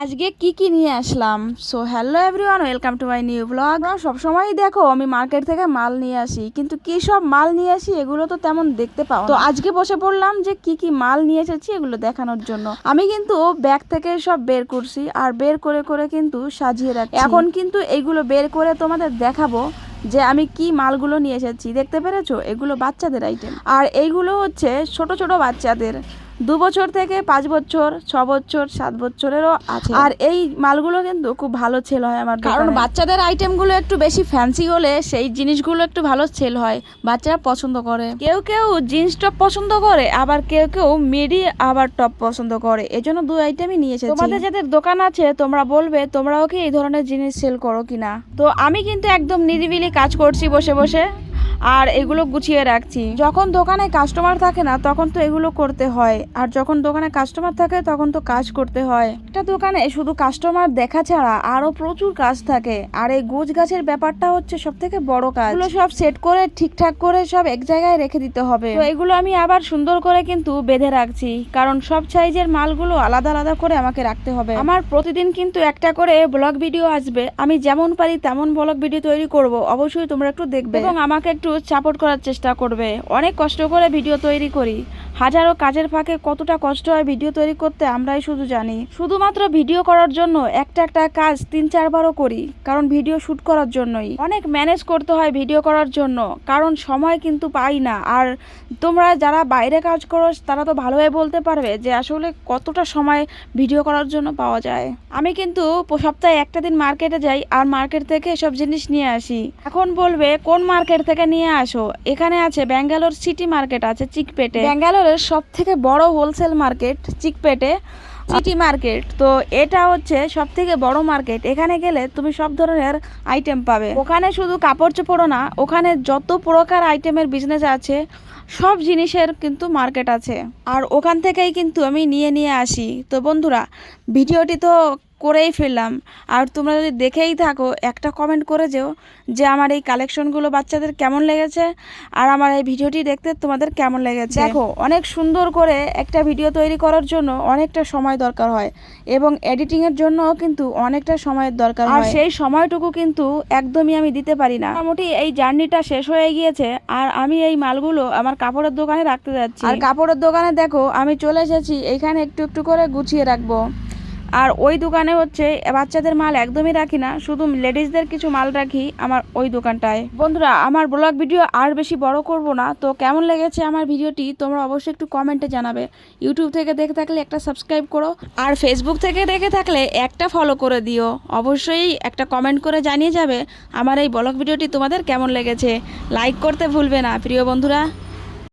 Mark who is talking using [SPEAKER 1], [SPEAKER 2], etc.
[SPEAKER 1] আজকে কি নিয়ে আসলাম। So hello everyone, welcome to my new blog. সবসময়ই দেখো আমি মার্কেট থেকে মাল নিয়ে আসি, কিন্তু কি সব মাল নিয়ে আসি এগুলো তো তেমন দেখতে পাও না। তো আজকে বসে পড়লাম যে কি মাল নিয়ে এসেছি এগুলো দেখানোর জন্য। আমি কিন্তু ব্যাগ থেকে সব বের করছি আর বের করে করে কিন্তু সাজিয়ে রাখছি। এখন কিন্তু এইগুলো বের করে তোমাদের দেখাবো যে আমি কি মালগুলো নিয়ে এসেছি। দেখতে পেরেছো, এগুলো বাচ্চাদের আইটেম, আর এইগুলো হচ্ছে ছোট ছোট বাচ্চাদের 2 বছর থেকে 5 বছর, 6 বছর, 7 বছরেরও আছে। আর এই মালগুলো কিন্তু খুব ভালো সেল হয় আমার দোকানে, কারণ বাচ্চাদের আইটেমগুলো একটু বেশি ফ্যান্সি হলে সেই জিনিসগুলো একটু ভালো সেল হয়, বাচ্চারা পছন্দ করে। কেউ কেউ জিন্স টপ পছন্দ করে, আবার কেউ কেউ মিডি আবার টপ পছন্দ করে। এজন্য 2 আইটেমই নিয়ে এসেছি। তোমাদের যাদের দোকান আছে তোমরা বলবে তোমরাও কি এই ধরনের জিনিস সেল করো কিনা। তো আমি কিন্তু একদম নিরিবিলি কাজ করছি বসে বসে, আর এগুলো গুছিয়ে রাখছি। যখন দোকানে কাস্টমার থাকে না তখন তো এগুলো করতে হয়, আর যখন দোকানে কাস্টমার থাকে তখন তো কাজ করতে হয়। একটা দোকানে শুধু কাস্টমার দেখা ছাড়া আরো প্রচুর কাজ থাকে, আর এই গোছ গাছের ব্যাপারটা হচ্ছে সব থেকে বড় কাজ। এগুলো সব সেট করে ঠিকঠাক করে সব এক জায়গায় রেখে দিতে হবে। তো এগুলো আমি আবার সুন্দর করে কিন্তু বেঁধে রাখছি, কারণ সব সাইজের মালগুলো আলাদা আলাদা করে আমাকে রাখতে হবে। আমার প্রতিদিন কিন্তু একটা করে ব্লগ ভিডিও আসবে, আমি যেমন পারি তেমন ব্লগ ভিডিও তৈরি করব। অবশ্যই তোমরা একটু দেখবে এবং আমাকে একটু সাপোর্ট করার চেষ্টা করবে। অনেক কষ্ট করে ভিডিও তৈরি করি, হাজারো কাজের ফাঁকে কতটা কষ্ট হয় ভিডিও তৈরি করতে আমরাই শুধু জানি। শুধুমাত্র ভিডিও করার জন্য একটা কাজ 3-4 বারও করি, কারণ ভিডিও শুট করার জন্যই। অনেক ম্যানেজ করতে হয় ভিডিও করার জন্য, কারণ সময় কিন্তু পাই না। আর তোমরা যারা বাইরে কাজ করো তারা তো ভালোভাবে বলতে পারবে যে আসলে কতটা সময় ভিডিও করার জন্য পাওয়া যায়। আমি কিন্তু সপ্তাহে একটা দিন মার্কেটে যাই, আর মার্কেট থেকে সব জিনিস নিয়ে আসি। এখন বলবে কোন মার্কেট থেকে নিয়ে আসো? এখানে আছে ব্যাঙ্গালোর সিটি মার্কেট আছে চিকপেটে। ব্যাঙ্গালোরের সব থেকে বড় হোলসেল মার্কেট চিকপেটে সিটি মার্কেট। তো এটা হচ্ছে সব থেকে বড় মার্কেট। এখানে গেলে তুমি সব ধরনের আইটেম পাবে। ওখানে শুধু কাপড় চোপড়ও না, ওখানে যত প্রকার আইটেমের বিজনেস আছে সব জিনিসের কিন্তু মার্কেট আছে, আর ওখান থেকেই কিন্তু আমি নিয়ে আসি। তো বন্ধুরা, ভিডিওটি তো করেই ফেললাম, আর তোমরা যদি দেখেই থাকো একটা কমেন্ট করে যেও যে আমার এই কালেকশনগুলো বাচ্চাদের কেমন লেগেছে, আর আমার এই ভিডিওটি দেখতে তোমাদের কেমন লেগেছে। দেখো, অনেক সুন্দর করে একটা ভিডিও তৈরি করার জন্য অনেকটা সময় দরকার হয়, এবং এডিটিংয়ের জন্য কিন্তু অনেকটা সময়ের দরকার হয়, আর সেই সময়টুকু কিন্তু একদমই আমি দিতে পারি না। মোটামুটি এই জার্নিটা শেষ হয়ে গিয়েছে, আর আমি এই মালগুলো আমার কাপড়ের দোকানে রাখতে যাচ্ছি। আর কাপড়ের দোকানে দেখো আমি চলে এসেছি, এখানে একটু একটু করে গুছিয়ে রাখবো। আর ওই দোকানে হচ্ছে বাচ্চাদের মাল একদমই রাখি না, শুধু লেডিসদের কিছু মাল রাখি আমার ওই দোকানটায়। বন্ধুরা, আমার ব্লগ ভিডিও আর বেশি বড় করব না। তো কেমন লেগেছে আমার ভিডিওটি তোমরা অবশ্যই একটু কমেন্টে জানাবে। ইউটিউব থেকে দেখে থাকলে একটা সাবস্ক্রাইব করো, আর ফেসবুক থেকে দেখে থাকলে একটা ফলো করে দিও। অবশ্যই একটা কমেন্ট করে জানিয়ে যাবে আমার এই ব্লগ ভিডিওটি তোমাদের কেমন লেগেছে। লাইক করতে ভুলবে না প্রিয় বন্ধুরা।